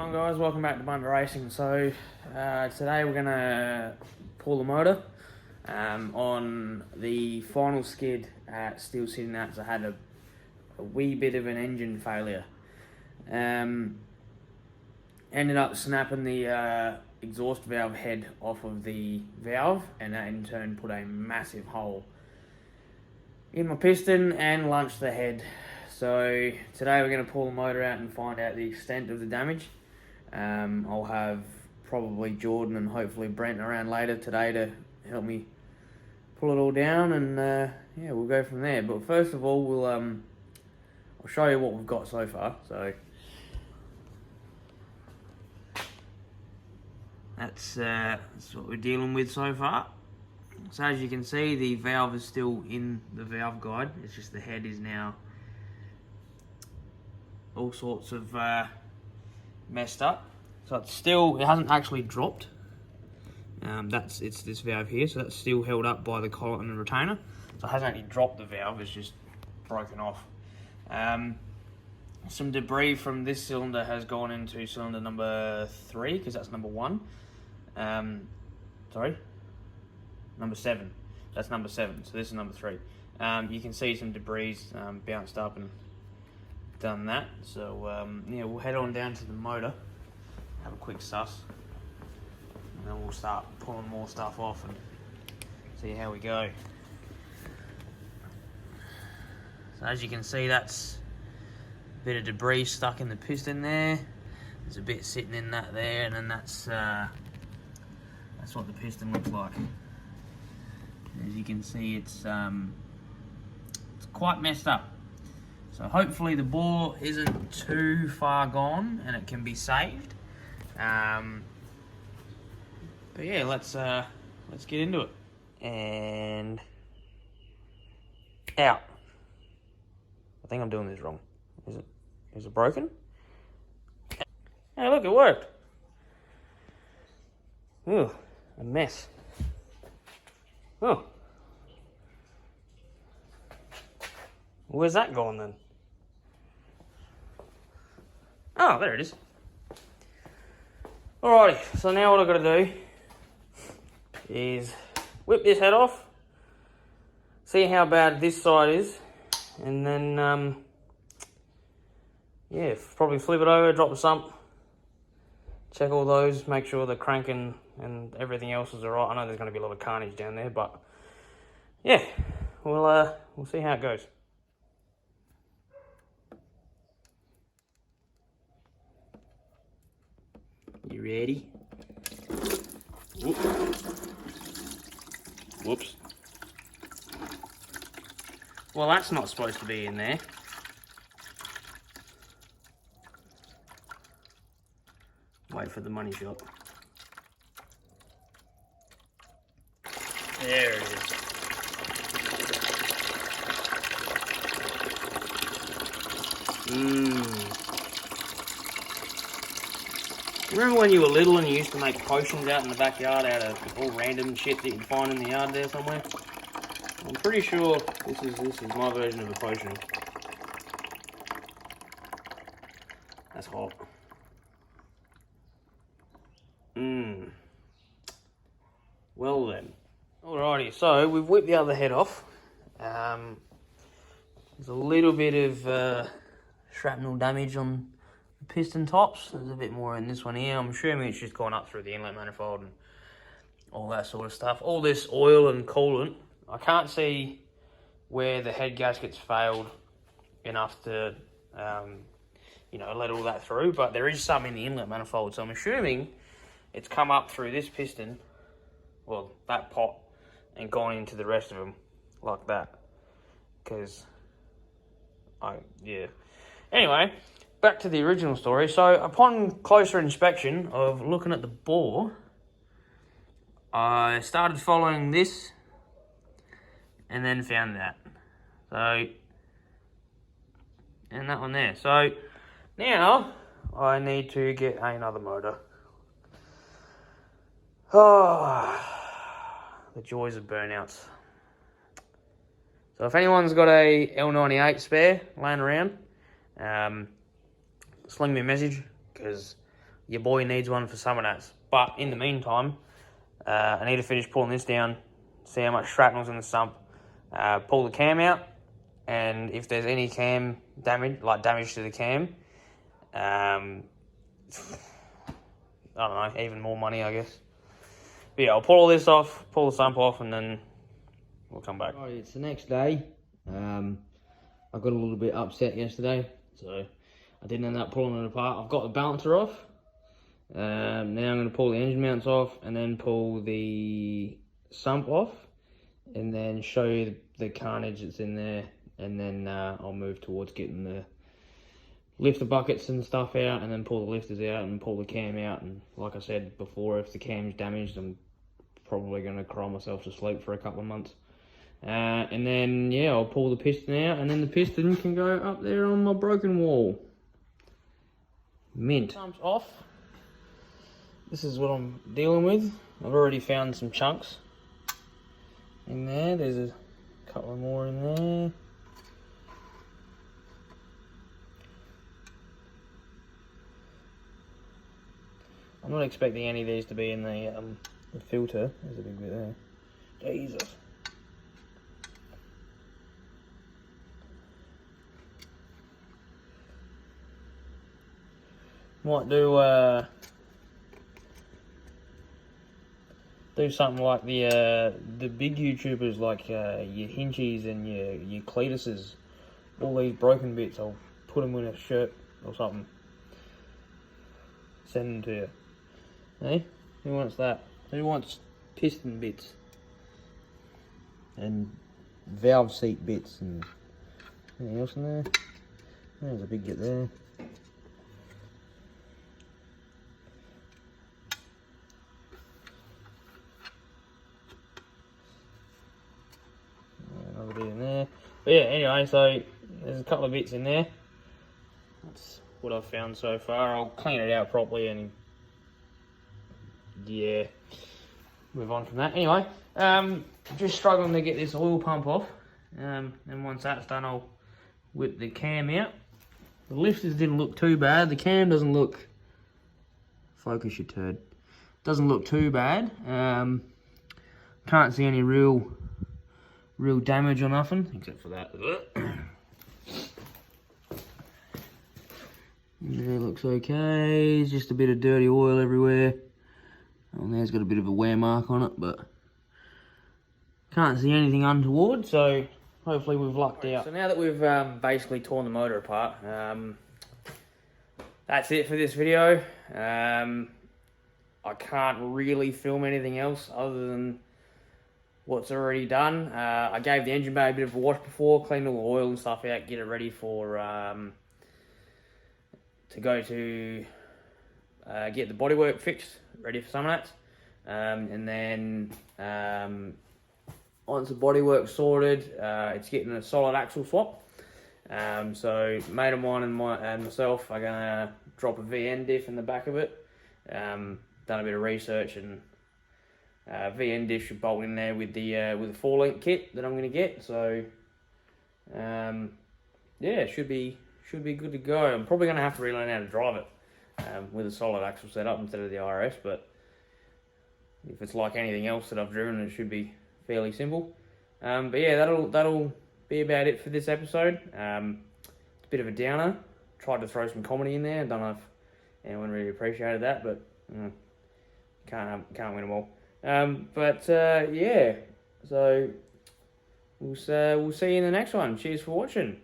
on, guys? Welcome back to Didnt Racing. So today we're gonna pull the motor on the final skid at Steel City Nuts. I had a wee bit of an engine failure. Ended up snapping the exhaust valve head off of the valve, and that in turn put a massive hole in my piston and launched the head. So today we're going to pull the motor out and find out the extent of the damage. I'll have probably Jordan and hopefully Brent around later today to help me pull it all down, and yeah, we'll go from there. But first of all, I'll show you what we've got so far. So that's what we're dealing with so far. So as you can see, the valve is still in the valve guide. It's just the head is now all sorts of messed up. So it hasn't actually dropped. It's this valve here, so that's still held up by the collet and the retainer. So it hasn't actually dropped the valve, it's just broken off. Some debris from this cylinder has gone into cylinder number 3, because that's number 1. Sorry, number 7. That's number 7, so this is number 3. You can see some debris bounced up and done that. So yeah, we'll head on down to the motor, have a quick suss, and then we'll start pulling more stuff off and see how we go. So as you can see, that's a bit of debris stuck in the piston there. There's a bit sitting in that there, and then that's what the piston looks like. As you can see, it's quite messed up. So hopefully the bore isn't too far gone and it can be saved. But yeah, let's get into it. And out. I think I'm doing this wrong. Is it broken? Hey, look, it worked. Ugh, a mess. Oh. Where's that gone then? Oh, there it is. Alrighty, so now what I've got to do is whip this head off, see how bad this side is, and then, yeah, probably flip it over, drop the sump, check all those, make sure the cranking and everything else is alright. I know there's going to be a lot of carnage down there, but yeah, we'll see how it goes. You ready? Whoops. Well, that's not supposed to be in there. Wait for the money shot. There it is. Remember when you were little and you used to make potions out in the backyard out of all random shit that you'd find in the yard there somewhere? I'm pretty sure this is my version of a potion. That's hot. Well then. Alrighty, so we've whipped the other head off. There's a little bit of shrapnel damage on the piston tops. There's a bit more in this one here. I'm assuming it's just gone up through the inlet manifold and all that sort of stuff. All this oil and coolant, I can't see where the head gasket's failed enough to, you know, let all that through, but there is some in the inlet manifold, so I'm assuming it's come up through this piston, well, that pot, and gone into the rest of them like that, because yeah. Anyway, back to the original story. So upon closer inspection of looking at the bore, I started following this and then found that. So, and that one there. So now I need to get another motor. Oh, the joys of burnouts. So if anyone's got a L98 spare laying around, sling me a message, because your boy needs one for some of that. But in the meantime, I need to finish pulling this down, see how much shrapnel's in the sump, pull the cam out, and if there's any cam damage, like damage to the cam, I don't know, even more money, I guess. But yeah, I'll pull all this off, pull the sump off, and then we'll come back. Right, it's the next day. I got a little bit upset yesterday, so I didn't end up pulling it apart. I've got the balancer off. Now I'm going to pull the engine mounts off, and then pull the sump off, and then show you the carnage that's in there, and then I'll move towards getting the lifter buckets and stuff out, and then pull the lifters out and pull the cam out. And like I said before, if the cam's damaged, I'm probably going to cry myself to sleep for a couple of months. And then yeah, I'll pull the piston out, and then the piston can go up there on my broken wall. Mint. Pump's off. This is what I'm dealing with. I've already found some chunks in there. There's a couple more in there. I'm not expecting any of these to be in the filter. There's a big bit there. Jesus. Might do something like the big YouTubers, like your Hinchies and your Cletuses. All these broken bits, I'll put them in a shirt or something. Send them to you. Hey, who wants that? Who wants piston bits and valve seat bits and anything else in there? There's a big bit there. Another bit in there. But yeah, anyway, so there's a couple of bits in there. That's what I've found so far. I'll clean it out properly and yeah, move on from that. Anyway, just struggling to get this oil pump off. And once that's done, I'll whip the cam out. The lifters didn't look too bad. The cam doesn't look, focus your turd, doesn't look too bad. Can't see any real damage or nothing, except for that. There looks okay. It's just a bit of dirty oil everywhere. And there's got a bit of a wear mark on it, but can't see anything untoward, so hopefully we've lucked out. So now that we've basically torn the motor apart, that's it for this video. I can't really film anything else other than what's already done. I gave the engine bay a bit of a wash before, cleaned all the oil and stuff out, get it ready for to go to get the bodywork fixed, ready for some of that. And then once the bodywork's sorted, it's getting a solid axle swap. So mate of mine and myself are gonna drop a VN diff in the back of it. Done a bit of research, and VN diff should bolt in there with the 4-link kit that I'm gonna get. So yeah, it should be good to go. I'm probably gonna have to relearn how to drive it with a solid axle setup instead of the IRS, but if it's like anything else that I've driven, it should be fairly simple. But yeah, that'll be about it for this episode. It's a bit of a downer. Tried to throw some comedy in there. I don't know if anyone really appreciated that, but can't win them all. Yeah, so we'll see you in the next one. Cheers for watching.